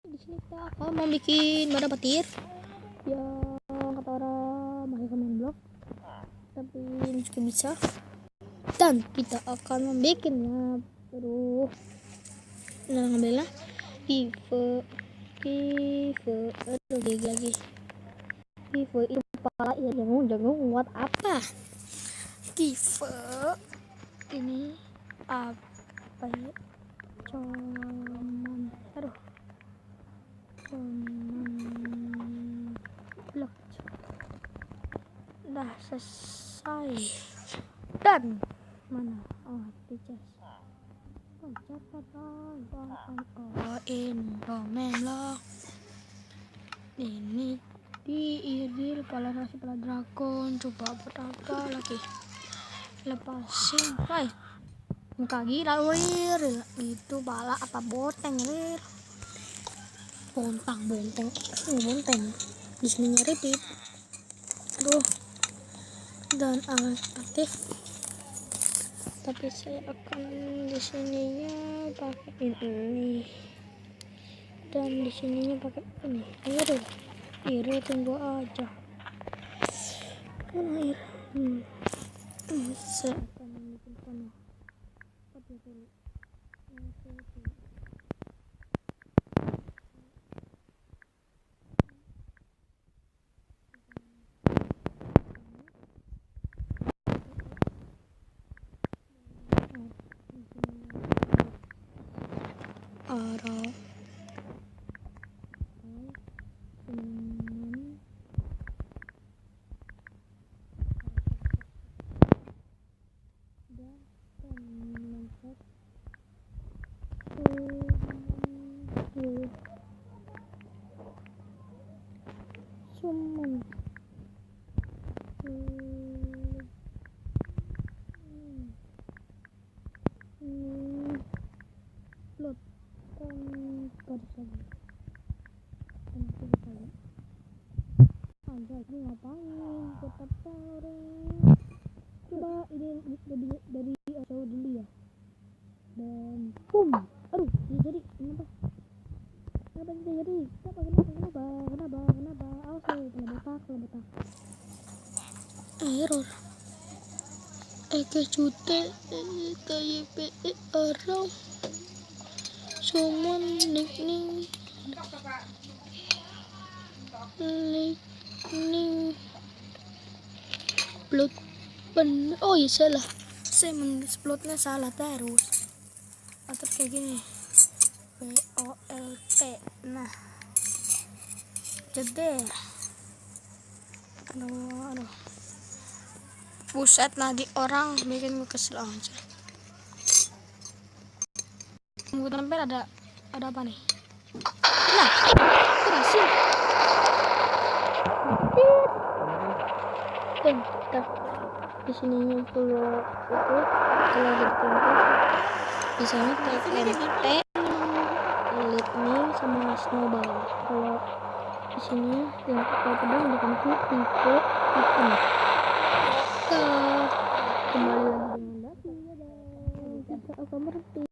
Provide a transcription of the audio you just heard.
Di sini kita akan mau bikin bada petir yang kata orang masih main blok, tapi ini juga bisa. Dan kita akan membuatnya. Terus nah ngambilnya Vive aduh lagi Vive itu kepala ya, jangan buat apa Vive ini apa ya, cuman blok udah selesai. Dan mana dicas Indomemlock ini diidir kepala nasi kepala dragon. Coba berapa lagi, lepasin muka gila lir itu pala apa boteng lir, bontang di sini repeat. Aduh, dan aktif, tapi saya akan di sininya pakai ini dan di sininya pakai ini. Air tunggu aja kan air. Saya akan bikin panah dulu. Arah summon load ini ngapain tetap tarik. Coba ini dari jauh dulu ya, dan boom. Aduh, jadi kenapa bisa jadi kenapa awas lo botak error cute KYP orang summon nickning blood bener. Oh iya salah, saya menulis bloodnya salah terus, atau kayak gini BOLT. Nah jeder aduh buset, lagi orang bikin gue kesel aja. Tunggu tempel ada apa nih? Nah, berhasil. Dan di sininya kalau itu kalau bertempel misalnya TNT Litni sama Snowball. Kalau di sini yang kalau pedang bukan tipe hitam. Kembali lagi dengan Davi, kita akan berhenti.